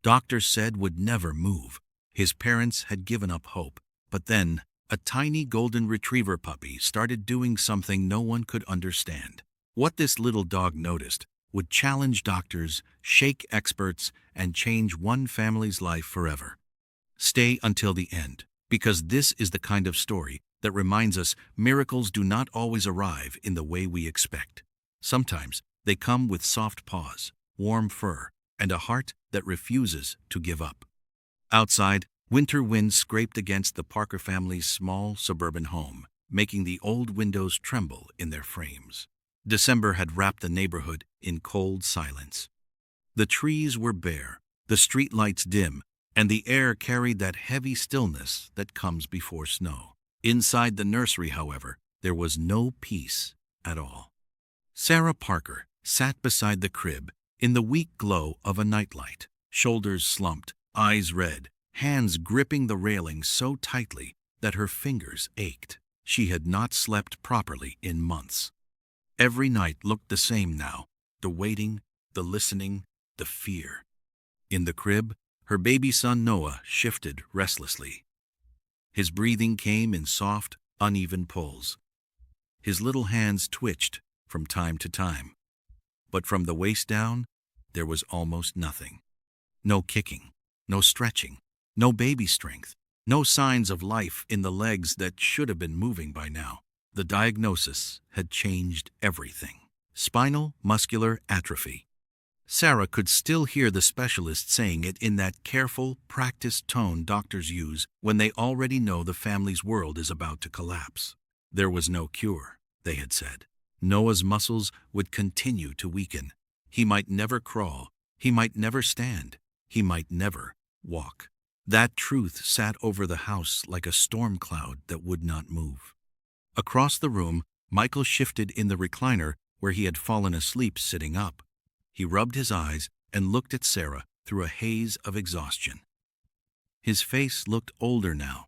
Doctors said would never move. His parents had given up hope. But then, a tiny golden retriever puppy started doing something no one could understand. What this little dog noticed would challenge doctors, shake experts, and change one family's life forever. Stay until the end, because this is the kind of story that reminds us miracles do not always arrive in the way we expect. Sometimes they come with soft paws, warm fur, and a heart that refuses to give up. Outside, winter wind scraped against the Parker family's small suburban home, making the old windows tremble in their frames. December had wrapped the neighborhood in cold silence. The trees were bare, the streetlights dim, and the air carried that heavy stillness that comes before snow. Inside the nursery, however, there was no peace at all. Sarah Parker sat beside the crib in the weak glow of a nightlight, shoulders slumped, eyes red, hands gripping the railing so tightly that her fingers ached. She had not slept properly in months. Every night looked the same now, the waiting, the listening, the fear. In the crib, her baby son Noah shifted restlessly. His breathing came in soft, uneven pulls. His little hands twitched from time to time. But from the waist down, there was almost nothing. No kicking, no stretching, no baby strength, no signs of life in the legs that should have been moving by now. The diagnosis had changed everything. Spinal muscular atrophy. Sarah could still hear the specialist saying it in that careful, practiced tone doctors use when they already know the family's world is about to collapse. There was no cure, they had said. Noah's muscles would continue to weaken. He might never crawl. He might never stand. He might never walk. That truth sat over the house like a storm cloud that would not move. Across the room, Michael shifted in the recliner where he had fallen asleep sitting up. He rubbed his eyes and looked at Sarah through a haze of exhaustion. His face looked older now.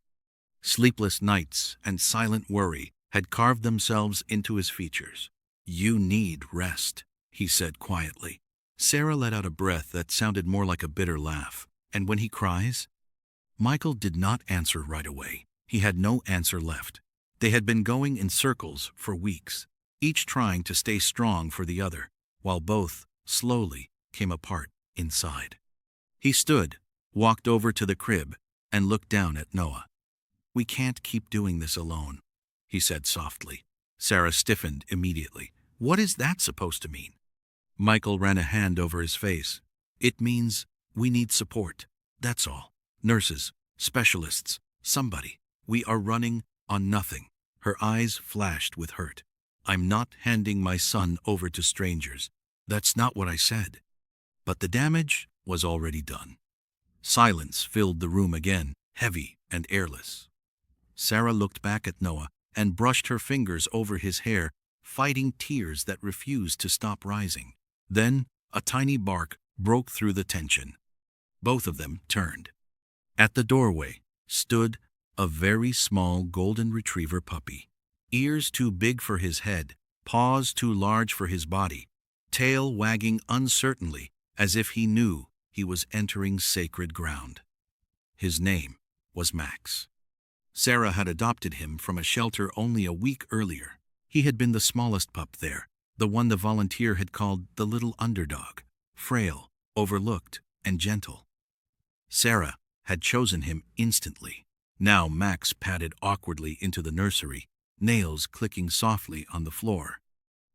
Sleepless nights and silent worry had carved themselves into his features. "You need rest," he said quietly. Sarah let out a breath that sounded more like a bitter laugh. "And when he cries?" Michael did not answer right away. He had no answer left. They had been going in circles for weeks, each trying to stay strong for the other, while both slowly came apart inside. He stood, walked over to the crib, and looked down at Noah. "We can't keep doing this alone," he said softly. Sarah stiffened immediately. "What is that supposed to mean?" Michael ran a hand over his face. "It means we need support. That's all. Nurses, specialists, somebody. We are running on nothing." Her eyes flashed with hurt. "I'm not handing my son over to strangers. That's not what I said." But the damage was already done. Silence filled the room again, heavy and airless. Sarah looked back at Noah and brushed her fingers over his hair, fighting tears that refused to stop rising. Then a tiny bark broke through the tension. Both of them turned. At the doorway stood a very small golden retriever puppy. Ears too big for his head, paws too large for his body, tail wagging uncertainly as if he knew he was entering sacred ground. His name was Max. Sarah had adopted him from a shelter only a week earlier. He had been the smallest pup there, the one the volunteer had called the little underdog, frail, overlooked, and gentle. Sarah had chosen him instantly. Now Max padded awkwardly into the nursery, nails clicking softly on the floor.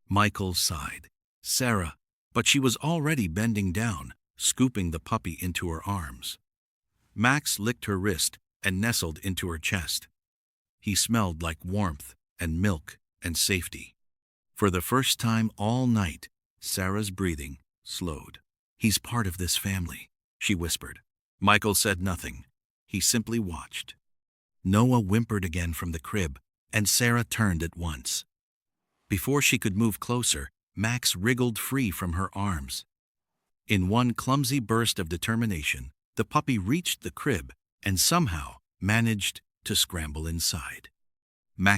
Michael sighed. Sarah, but she was already bending down, scooping the puppy into her arms. Max licked her wrist and nestled into her chest. He smelled like warmth and milk and safety. For the first time all night, Sarah's breathing slowed. "He's part of this family," she whispered. Michael said nothing. He simply watched. Noah whimpered again from the crib, and Sarah turned at once. Before she could move closer, Max wriggled free from her arms. In one clumsy burst of determination, the puppy reached the crib and somehow managed to scramble inside.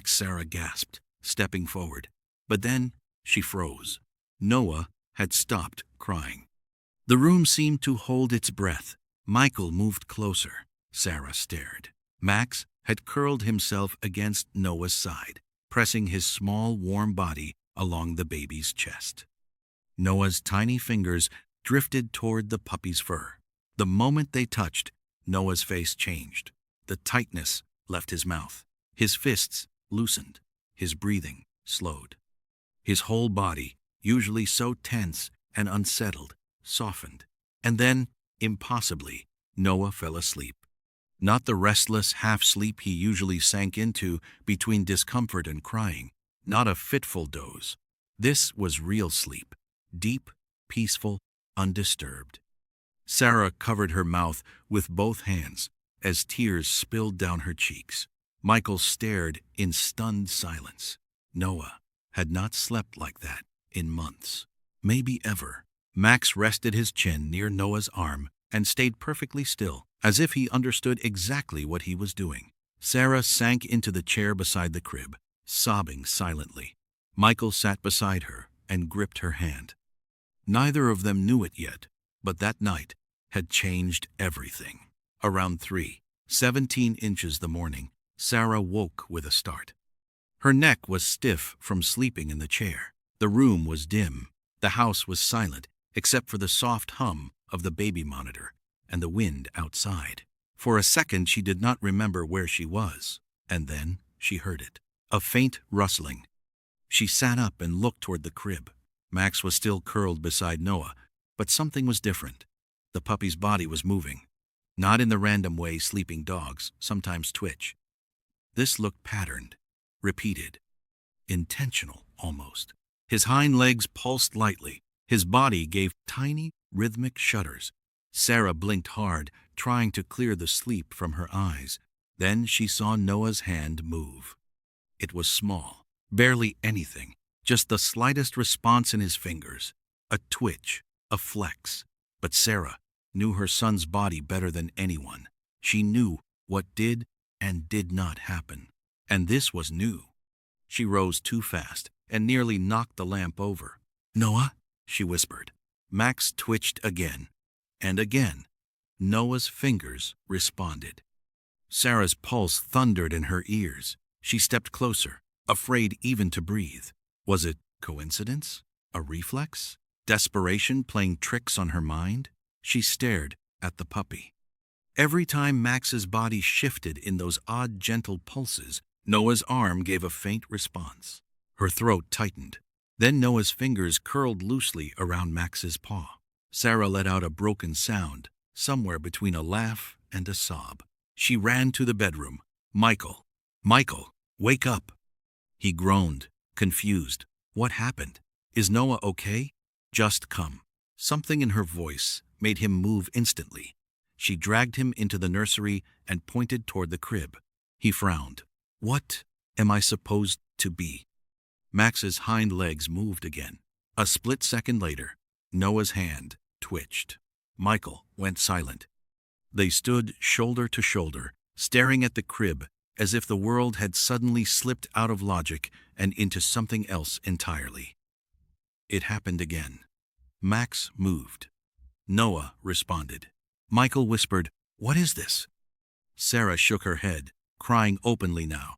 Sarah gasped, stepping forward. But then she froze. Noah had stopped crying. The room seemed to hold its breath. Michael moved closer. Sarah stared. Max had curled himself against Noah's side, pressing his small, warm body along the baby's chest. Noah's tiny fingers drifted toward the puppy's fur. The moment they touched, Noah's face changed. The tightness left his mouth. His fists loosened. His breathing slowed. His whole body, usually so tense and unsettled, softened. And then, impossibly, Noah fell asleep. Not the restless half-sleep he usually sank into between discomfort and crying. Not a fitful doze. This was real sleep. Deep, peaceful, undisturbed. Sarah covered her mouth with both hands as tears spilled down her cheeks. Michael stared in stunned silence. Noah had not slept like that in months, maybe ever. Max rested his chin near Noah's arm and stayed perfectly still, as if he understood exactly what he was doing. Sarah sank into the chair beside the crib, sobbing silently. Michael sat beside her and gripped her hand. Neither of them knew it yet, but that night had changed everything. Around 3:17 inches the morning, Sarah woke with a start. Her neck was stiff from sleeping in the chair. The room was dim. The house was silent, except for the soft hum of the baby monitor and the wind outside. For a second she did not remember where she was, and then she heard it. A faint rustling. She sat up and looked toward the crib. Max was still curled beside Noah, but something was different. The puppy's body was moving. Not in the random way sleeping dogs sometimes twitch. This looked patterned, repeated, intentional almost. His hind legs pulsed lightly. His body gave tiny, rhythmic shudders. Sarah blinked hard, trying to clear the sleep from her eyes. Then she saw Noah's hand move. It was small, barely anything, just the slightest response in his fingers. A twitch, a flex. But Sarah knew her son's body better than anyone. She knew what did and did not happen. And this was new. She rose too fast and nearly knocked the lamp over. "Noah?" she whispered. Max twitched again. And again. Noah's fingers responded. Sarah's pulse thundered in her ears. She stepped closer, afraid even to breathe. Was it coincidence? A reflex? Desperation playing tricks on her mind? She stared at the puppy. Every time Max's body shifted in those odd, gentle pulses, Noah's arm gave a faint response. Her throat tightened. Then Noah's fingers curled loosely around Max's paw. Sarah let out a broken sound, somewhere between a laugh and a sob. She ran to the bedroom. "Michael! Michael! Wake up!" He groaned, confused. "What happened? Is Noah okay?" "Just come." Something in her voice made him move instantly. She dragged him into the nursery and pointed toward the crib. He frowned. "What am I supposed to be?" Max's hind legs moved again. A split second later, Noah's hand twitched. Michael went silent. They stood shoulder to shoulder, staring at the crib as if the world had suddenly slipped out of logic and into something else entirely. It happened again. Max moved. Noah responded. Michael whispered, "What is this?" Sarah shook her head, crying openly now.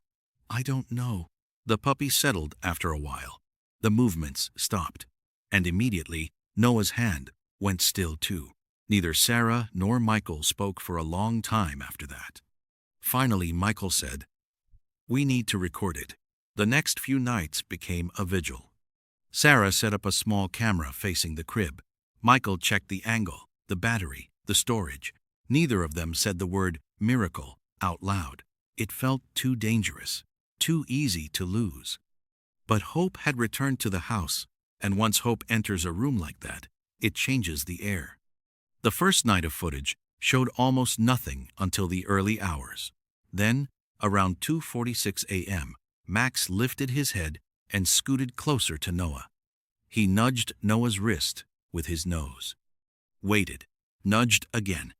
"I don't know." The puppy settled after a while. The movements stopped, and immediately Noah's hand went still too. Neither Sarah nor Michael spoke for a long time after that. Finally, Michael said, "We need to record it." The next few nights became a vigil. Sarah set up a small camera facing the crib. Michael checked the angle, the battery, the storage. Neither of them said the word miracle out loud. It felt too dangerous, too easy to lose. But hope had returned to the house, and once hope enters a room like that, it changes the air. The first night of footage showed almost nothing until the early hours. Then, around 2:46 a.m., Max lifted his head and scooted closer to Noah. He nudged Noah's wrist with his nose. Waited. Nudged again.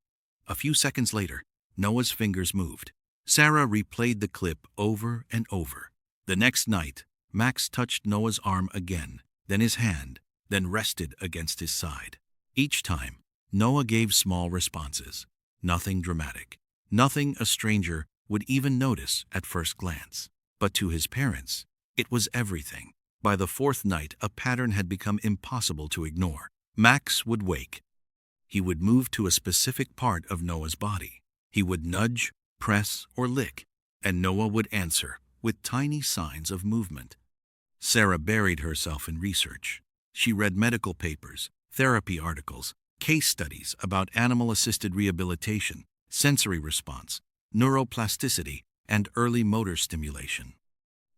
A few seconds later, Noah's fingers moved. Sarah replayed the clip over and over. The next night, Max touched Noah's arm again, then his hand, then rested against his side. Each time, Noah gave small responses. Nothing dramatic. Nothing a stranger would even notice at first glance. But to his parents, it was everything. By the fourth night, a pattern had become impossible to ignore. Max would wake. He would move to a specific part of Noah's body. He would nudge, press, or lick, and Noah would answer with tiny signs of movement. Sarah buried herself in research. She read medical papers, therapy articles, case studies about animal-assisted rehabilitation, sensory response, neuroplasticity, and early motor stimulation.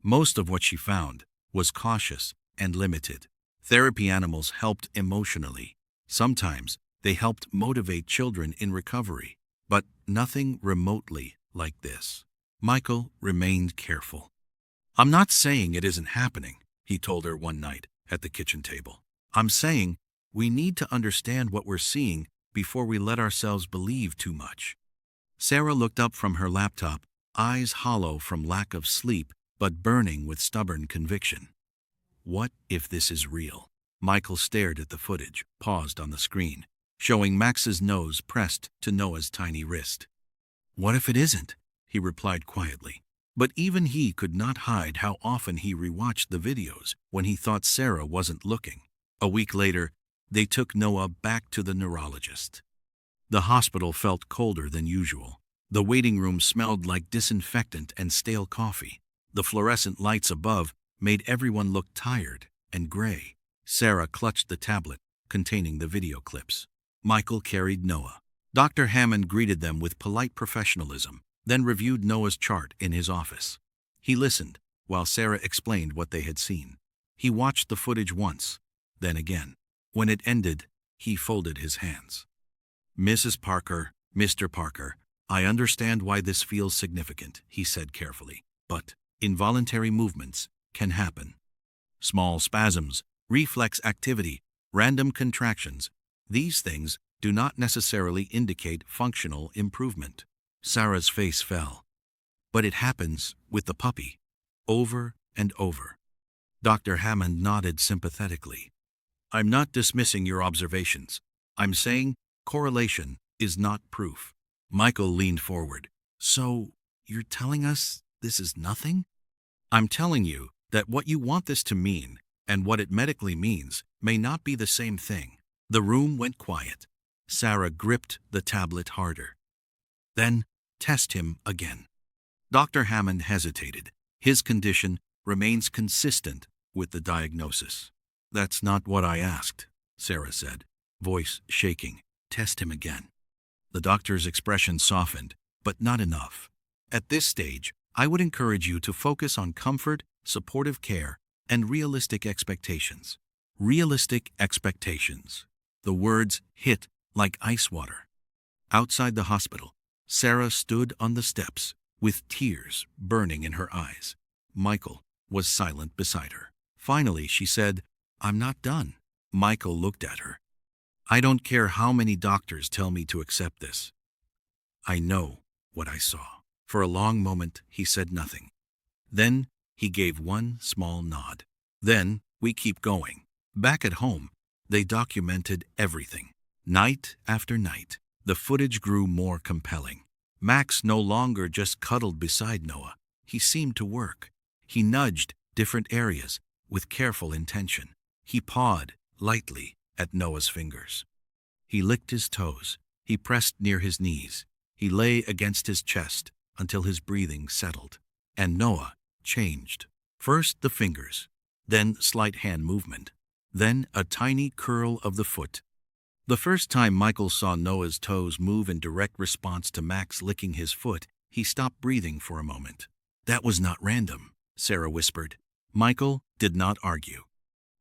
Most of what she found was cautious and limited. Therapy animals helped emotionally. Sometimes they helped motivate children in recovery, but nothing remotely like this. Michael remained careful. "I'm not saying it isn't happening," he told her one night at the kitchen table. "I'm saying we need to understand what we're seeing before we let ourselves believe too much." Sarah looked up from her laptop, eyes hollow from lack of sleep, but burning with stubborn conviction. What if this is real? Michael stared at the footage, paused on the screen, showing Max's nose pressed to Noah's tiny wrist. "What if it isn't?" he replied quietly. But even he could not hide how often he rewatched the videos when he thought Sarah wasn't looking. A week later, they took Noah back to the neurologist. The hospital felt colder than usual. The waiting room smelled like disinfectant and stale coffee. The fluorescent lights above made everyone look tired and gray. Sarah clutched the tablet containing the video clips. Michael carried Noah. Dr. Hammond greeted them with polite professionalism, then reviewed Noah's chart in his office. He listened while Sarah explained what they had seen. He watched the footage once, then again. When it ended, he folded his hands. "Mrs. Parker, Mr. Parker, I understand why this feels significant," he said carefully, "but involuntary movements can happen. Small spasms, reflex activity, random contractions, these things do not necessarily indicate functional improvement." Sarah's face fell. "But it happens with the puppy, over and over." Dr. Hammond nodded sympathetically. "I'm not dismissing your observations. I'm saying correlation is not proof." Michael leaned forward. "So, you're telling us this is nothing?" "I'm telling you that what you want this to mean and what it medically means may not be the same thing." The room went quiet. Sarah gripped the tablet harder. "Then test him again." Dr. Hammond hesitated. "His condition remains consistent with the diagnosis." "That's not what I asked," Sarah said, voice shaking. "Test him again." The doctor's expression softened, but not enough. "At this stage, I would encourage you to focus on comfort, supportive care, and realistic expectations." Realistic expectations. The words hit like ice water. Outside the hospital, Sarah stood on the steps with tears burning in her eyes. Michael was silent beside her. Finally, she said, "I'm not done." Michael looked at her. "I don't care how many doctors tell me to accept this. I know what I saw." For a long moment, he said nothing. Then he gave one small nod. "Then we keep going." Back at home, they documented everything. Night after night, the footage grew more compelling. Max no longer just cuddled beside Noah. He seemed to work. He nudged different areas with careful intention. He pawed lightly at Noah's fingers. He licked his toes. He pressed near his knees. He lay against his chest until his breathing settled. And Noah changed. First the fingers, then slight hand movement, then a tiny curl of the foot. The first time Michael saw Noah's toes move in direct response to Max licking his foot, he stopped breathing for a moment. "That was not random," Sarah whispered. Michael did not argue.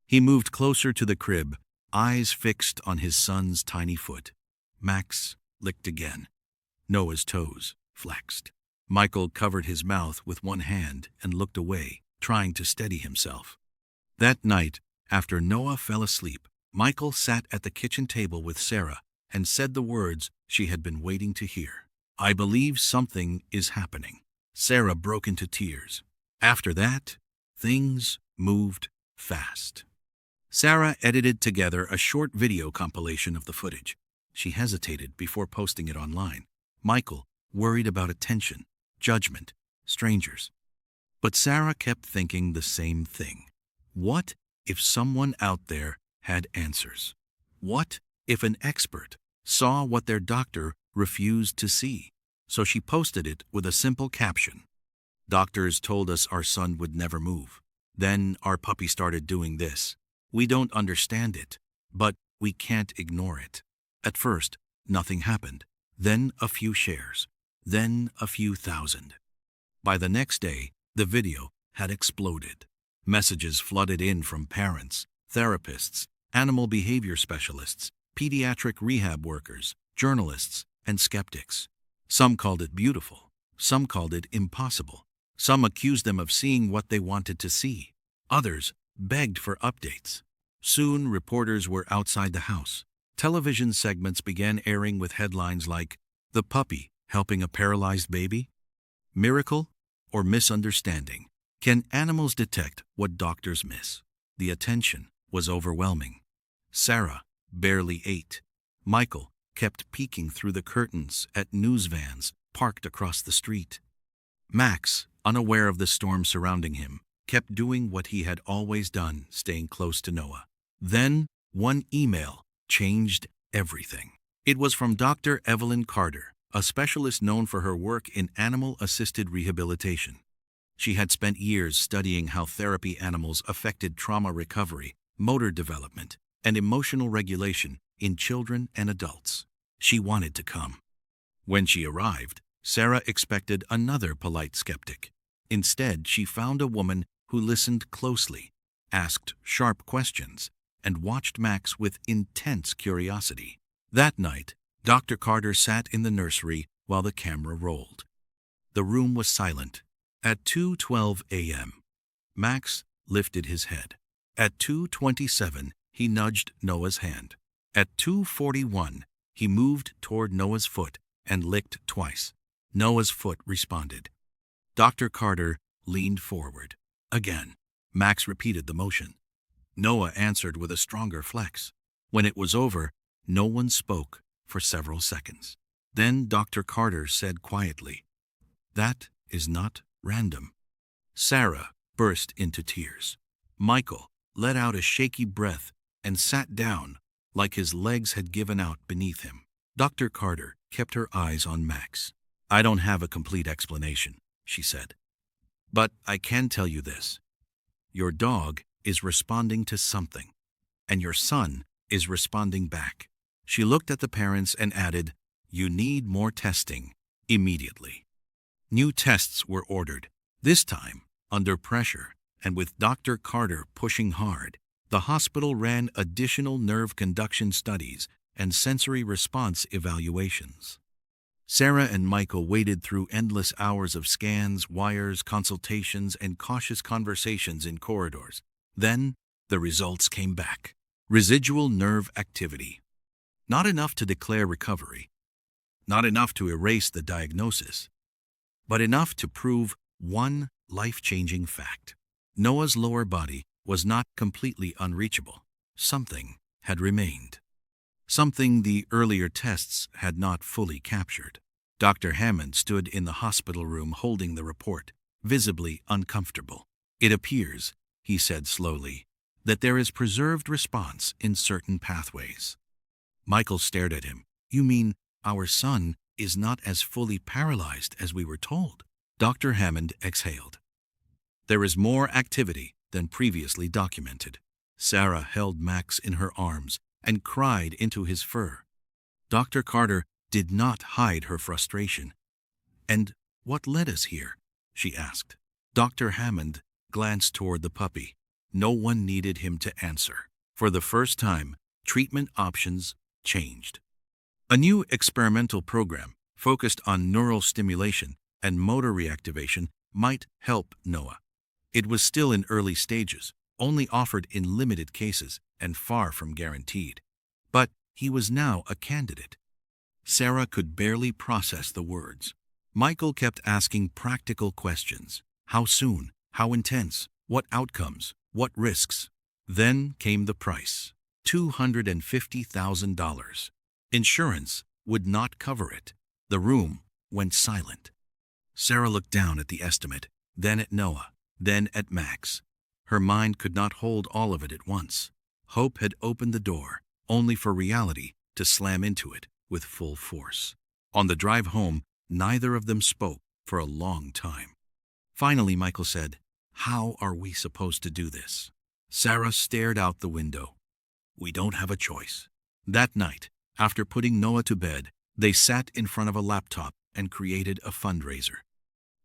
He moved closer to the crib, eyes fixed on his son's tiny foot. Max licked again. Noah's toes flexed. Michael covered his mouth with one hand and looked away, trying to steady himself. That night, after Noah fell asleep, Michael sat at the kitchen table with Sarah and said the words she had been waiting to hear. "I believe something is happening." Sarah broke into tears. After that, things moved fast. Sarah edited together a short video compilation of the footage. She hesitated before posting it online. Michael worried about attention, judgment, strangers. But Sarah kept thinking the same thing. What if someone out there had answers? What if an expert saw what their doctor refused to see? So she posted it with a simple caption. Doctors told us our son would never move. Then our puppy started doing this. We don't understand it, but we can't ignore it. At first, nothing happened. Then a few shares. Then a few thousand. By the next day, the video had exploded. Messages flooded in from parents, therapists, animal behavior specialists, pediatric rehab workers, journalists, and skeptics. Some called it beautiful. Some called it impossible. Some accused them of seeing what they wanted to see. Others begged for updates. Soon, reporters were outside the house. Television segments began airing with headlines like, "The puppy helping a paralyzed baby? Miracle or misunderstanding? Can animals detect what doctors miss?" The attention was overwhelming. Sarah barely ate. Michael kept peeking through the curtains at news vans parked across the street. Max, unaware of the storm surrounding him, kept doing what he had always done, staying close to Noah. Then, one email changed everything. It was from Dr. Evelyn Carter, a specialist known for her work in animal-assisted rehabilitation. She had spent years studying how therapy animals affected trauma recovery, motor development, and emotional regulation in children and adults. She wanted to come. When she arrived, Sarah expected another polite skeptic. Instead, she found a woman who listened closely, asked sharp questions, and watched Max with intense curiosity. That night, Dr. Carter sat in the nursery while the camera rolled. The room was silent. At 2:12 a.m., Max lifted his head. At 2:27, he nudged Noah's hand. At 2:41, he moved toward Noah's foot and licked twice. Noah's foot responded. Dr. Carter leaned forward. Again, Max repeated the motion. Noah answered with a stronger flex. When it was over, no one spoke for several seconds. Then Dr. Carter said quietly, "That is not random." Sarah burst into tears. Michael let out a shaky breath and sat down like his legs had given out beneath him. Dr. Carter kept her eyes on Max. "I don't have a complete explanation," she said. "But I can tell you this. Your dog is responding to something, and your son is responding back." She looked at the parents and added, "You need more testing immediately." New tests were ordered, this time under pressure, and with Dr. Carter pushing hard, the hospital ran additional nerve conduction studies and sensory response evaluations. Sarah and Michael waited through endless hours of scans, wires, consultations, and cautious conversations in corridors. Then, the results came back. Residual nerve activity. Not enough to declare recovery. Not enough to erase the diagnosis. But enough to prove one life-changing fact. Noah's lower body was not completely unreachable. Something had remained. Something the earlier tests had not fully captured. Dr. Hammond stood in the hospital room holding the report, visibly uncomfortable. "It appears," he said slowly, "that there is preserved response in certain pathways." Michael stared at him. "You mean our son is not as fully paralyzed as we were told?" Dr. Hammond exhaled. "There is more activity than previously documented." Sarah held Max in her arms and cried into his fur. Dr. Carter did not hide her frustration. "And what led us here?" she asked. Dr. Hammond glanced toward the puppy. No one needed him to answer. For the first time, treatment options changed. A new experimental program focused on neural stimulation and motor reactivation might help Noah. It was still in early stages, only offered in limited cases and far from guaranteed. But he was now a candidate. Sarah could barely process the words. Michael kept asking practical questions. How soon? How intense? What outcomes? What risks? Then came the price. $250,000. Insurance would not cover it. The room went silent. Sarah looked down at the estimate, then at Noah, then at Max. Her mind could not hold all of it at once. Hope had opened the door, only for reality to slam into it with full force. On the drive home, neither of them spoke for a long time. Finally, Michael said, "How are we supposed to do this?" Sarah stared out the window. "We don't have a choice." That night, after putting Noah to bed, they sat in front of a laptop and created a fundraiser.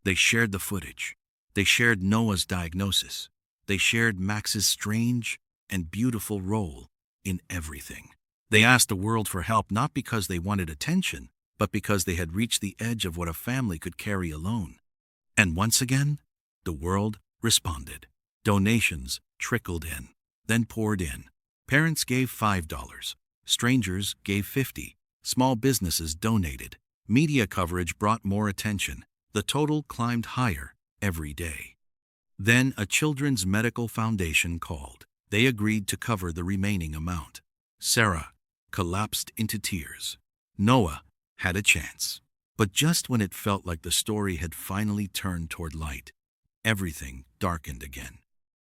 They shared the footage. They shared Noah's diagnosis. They shared Max's strange and beautiful role in everything. They asked the world for help not because they wanted attention, but because they had reached the edge of what a family could carry alone. And once again, the world responded. Donations trickled in, then poured in. Parents gave $5. Strangers gave $50. Small businesses donated. Media coverage brought more attention. The total climbed higher every day. Then a children's medical foundation called. They agreed to cover the remaining amount. Sarah collapsed into tears. Noah had a chance. But just when it felt like the story had finally turned toward light, everything darkened again.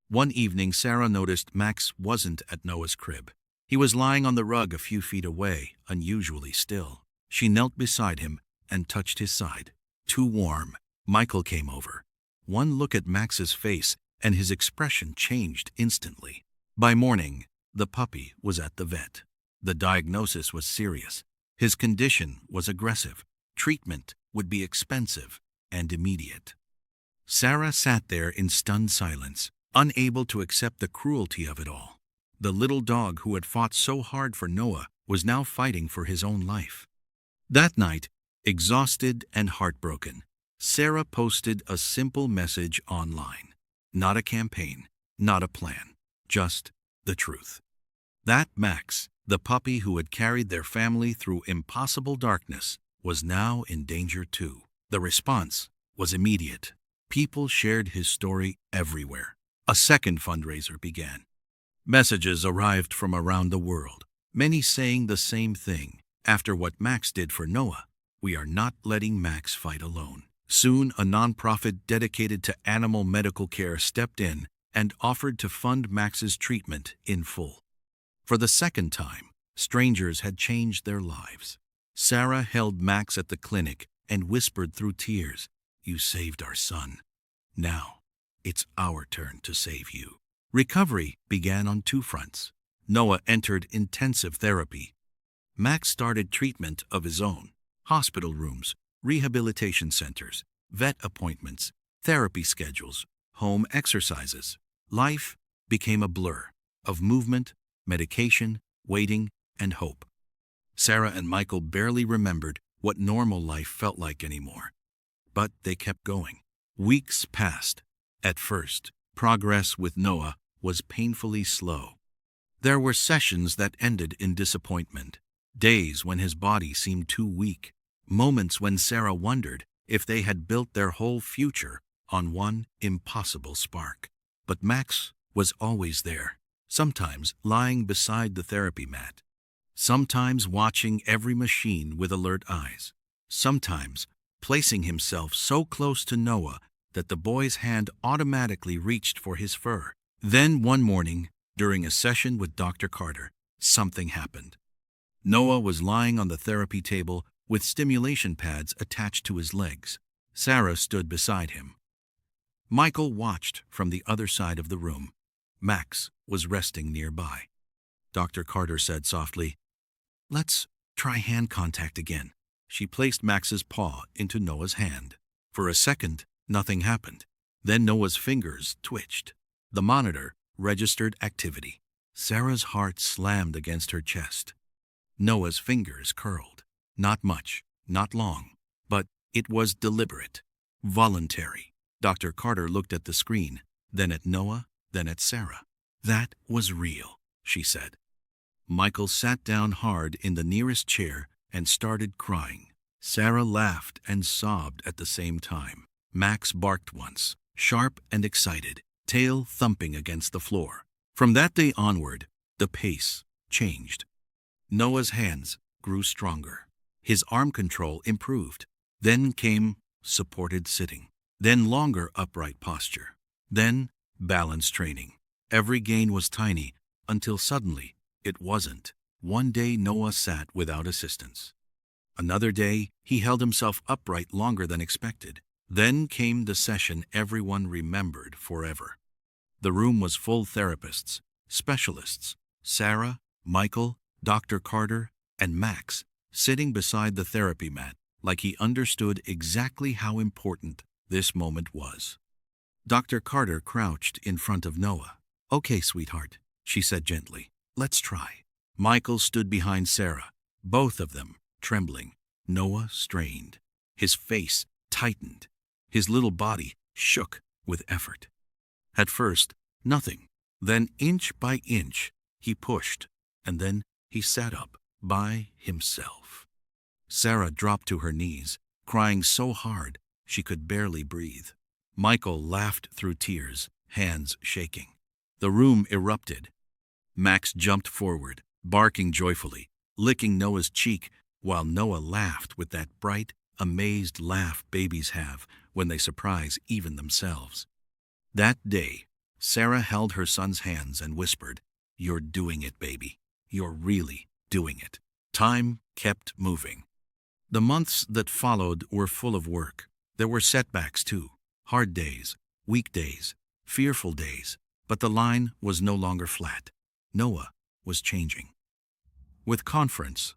One evening, Sarah noticed Max wasn't at Noah's crib. He was lying on the rug a few feet away, unusually still. She knelt beside him and touched his side. Too warm. Michael came over. One look at Max's face and his expression changed instantly. By morning, the puppy was at the vet. The diagnosis was serious. His condition was aggressive. Treatment would be expensive and immediate. Sarah sat there in stunned silence, unable to accept the cruelty of it all. The little dog who had fought so hard for Noah was now fighting for his own life. That night, exhausted and heartbroken, Sarah posted a simple message online. Not a campaign, not a plan, just the truth. That Max, the puppy who had carried their family through impossible darkness, was now in danger too. The response was immediate. People shared his story everywhere. A second fundraiser began. Messages arrived from around the world, many saying the same thing. After what Max did for Noah, we are not letting Max fight alone. Soon, a nonprofit dedicated to animal medical care stepped in and offered to fund Max's treatment in full. For the second time, strangers had changed their lives. Sarah held Max at the clinic and whispered through tears, "You saved our son. Now, it's our turn to save you." Recovery began on two fronts. Noah entered intensive therapy. Max started treatment of his own. Hospital rooms, rehabilitation centers, vet appointments, therapy schedules, home exercises. Life became a blur of movement, medication, waiting, and hope. Sarah and Michael barely remembered what normal life felt like anymore. But they kept going. Weeks passed. At first, progress with Noah was painfully slow. There were sessions that ended in disappointment, days when his body seemed too weak, moments when Sarah wondered if they had built their whole future on one impossible spark. But Max was always there, sometimes lying beside the therapy mat, sometimes watching every machine with alert eyes, sometimes placing himself so close to Noah that the boy's hand automatically reached for his fur. Then one morning, during a session with Dr. Carter, something happened. Noah was lying on the therapy table with stimulation pads attached to his legs. Sarah stood beside him. Michael watched from the other side of the room. Max was resting nearby. Dr. Carter said softly, "Let's try hand contact again." She placed Max's paw into Noah's hand. For a second, nothing happened. Then Noah's fingers twitched. The monitor registered activity. Sarah's heart slammed against her chest. Noah's fingers curled. Not much, not long, but it was deliberate, voluntary. Dr. Carter looked at the screen, then at Noah, then at Sarah. "That was real," she said. Michael sat down hard in the nearest chair and started crying. Sarah laughed and sobbed at the same time. Max barked once, sharp and excited, tail thumping against the floor. From that day onward, the pace changed. Noah's hands grew stronger. His arm control improved. Then came supported sitting. Then longer upright posture. Then balance training. Every gain was tiny until suddenly it wasn't. One day Noah sat without assistance. Another day he held himself upright longer than expected. Then came the session everyone remembered forever. The room was full therapists, specialists, Sarah, Michael, Dr. Carter, and Max, sitting beside the therapy mat like he understood exactly how important this moment was. Dr. Carter crouched in front of Noah. "Okay, sweetheart," she said gently. "Let's try." Michael stood behind Sarah, both of them trembling. Noah strained. His face tightened. His little body shook with effort. At first, nothing. Then, inch by inch, he pushed, and then he sat up by himself. Sarah dropped to her knees, crying so hard she could barely breathe. Michael laughed through tears, hands shaking. The room erupted. Max jumped forward, barking joyfully, licking Noah's cheek, while Noah laughed with that bright, amazed laugh babies have when they surprise even themselves. That day, Sarah held her son's hands and whispered, "You're doing it, baby. You're really doing it." Time kept moving. The months that followed were full of work. There were setbacks too, hard days, weak days, fearful days, but the line was no longer flat. Noah was changing. With conference,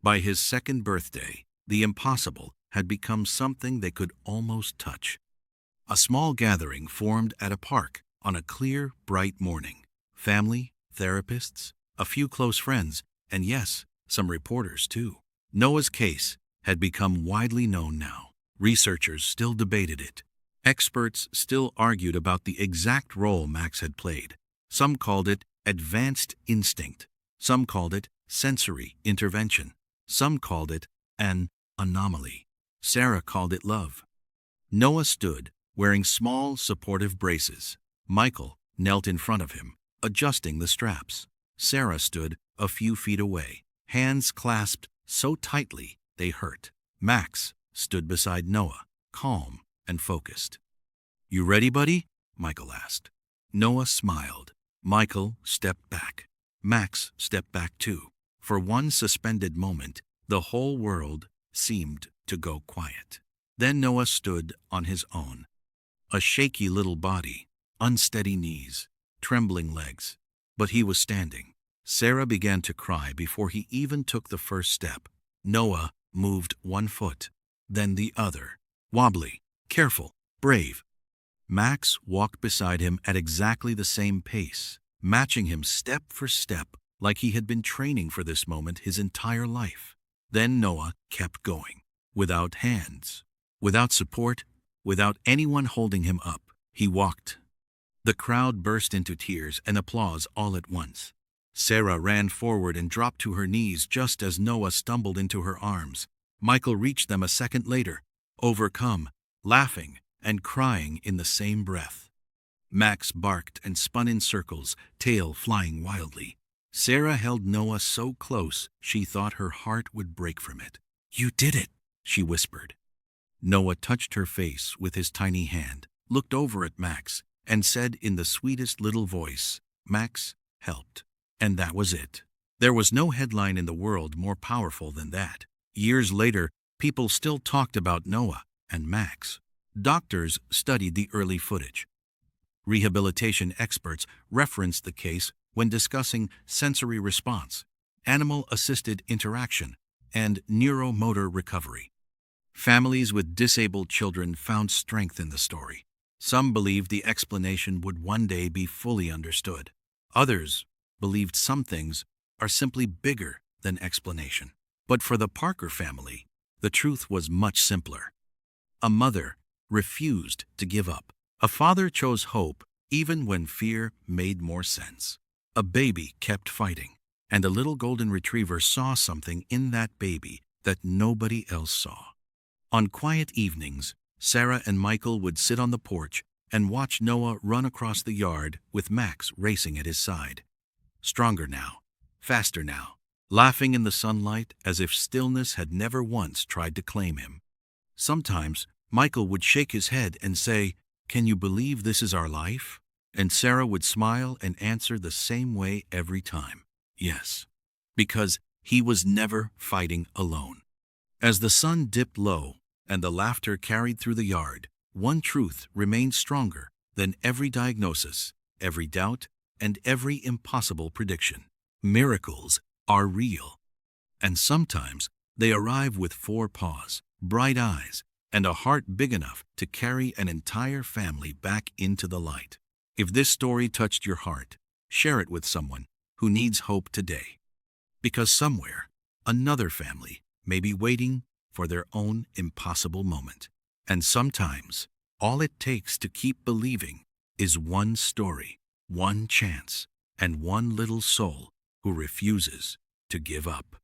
by his second birthday, the impossible had become something they could almost touch. A small gathering formed at a park on a clear, bright morning. Family, therapists, a few close friends, and yes, some reporters too. Noah's case had become widely known now. Researchers still debated it. Experts still argued about the exact role Max had played. Some called it advanced instinct. Some called it sensory intervention. Some called it an anomaly. Sarah called it love. Noah stood, wearing small, supportive braces. Michael knelt in front of him, adjusting the straps. Sarah stood a few feet away, hands clasped so tightly they hurt. Max stood beside Noah, calm and focused. "You ready, buddy?" Michael asked. Noah smiled. Michael stepped back. Max stepped back too. For one suspended moment, the whole world seemed to go quiet. Then Noah stood on his own. A shaky little body, unsteady knees, trembling legs. But he was standing. Sarah began to cry before he even took the first step. Noah moved one foot, then the other. Wobbly, careful, brave. Max walked beside him at exactly the same pace, matching him step for step, like he had been training for this moment his entire life. Then Noah kept going, without hands, without support, without anyone holding him up. He walked. The crowd burst into tears and applause all at once. Sarah ran forward and dropped to her knees just as Noah stumbled into her arms. Michael reached them a second later, overcome, laughing and crying in the same breath. Max barked and spun in circles, tail flying wildly. Sarah held Noah so close she thought her heart would break from it. "You did it," she whispered. Noah touched her face with his tiny hand, looked over at Max, and said in the sweetest little voice, "Max helped." And that was it. There was no headline in the world more powerful than that. Years later, people still talked about Noah and Max. Doctors studied the early footage. Rehabilitation experts referenced the case when discussing sensory response, animal-assisted interaction, and neuromotor recovery. Families with disabled children found strength in the story. Some believed the explanation would one day be fully understood. Others believed some things are simply bigger than explanation. But for the Parker family, the truth was much simpler. A mother refused to give up. A father chose hope even when fear made more sense. A baby kept fighting, and a little golden retriever saw something in that baby that nobody else saw. On quiet evenings, Sarah and Michael would sit on the porch and watch Noah run across the yard with Max racing at his side. Stronger now, faster now, laughing in the sunlight as if stillness had never once tried to claim him. Sometimes Michael would shake his head and say, "Can you believe this is our life?" And Sarah would smile and answer the same way every time, "Yes," because he was never fighting alone. As the sun dipped low and the laughter carried through the yard, one truth remained stronger than every diagnosis, every doubt, and every impossible prediction. Miracles are real, and sometimes they arrive with four paws, bright eyes, and a heart big enough to carry an entire family back into the light. If this story touched your heart, share it with someone who needs hope today. Because somewhere, another family may be waiting for their own impossible moment. And sometimes, all it takes to keep believing is one story, one chance, and one little soul who refuses to give up.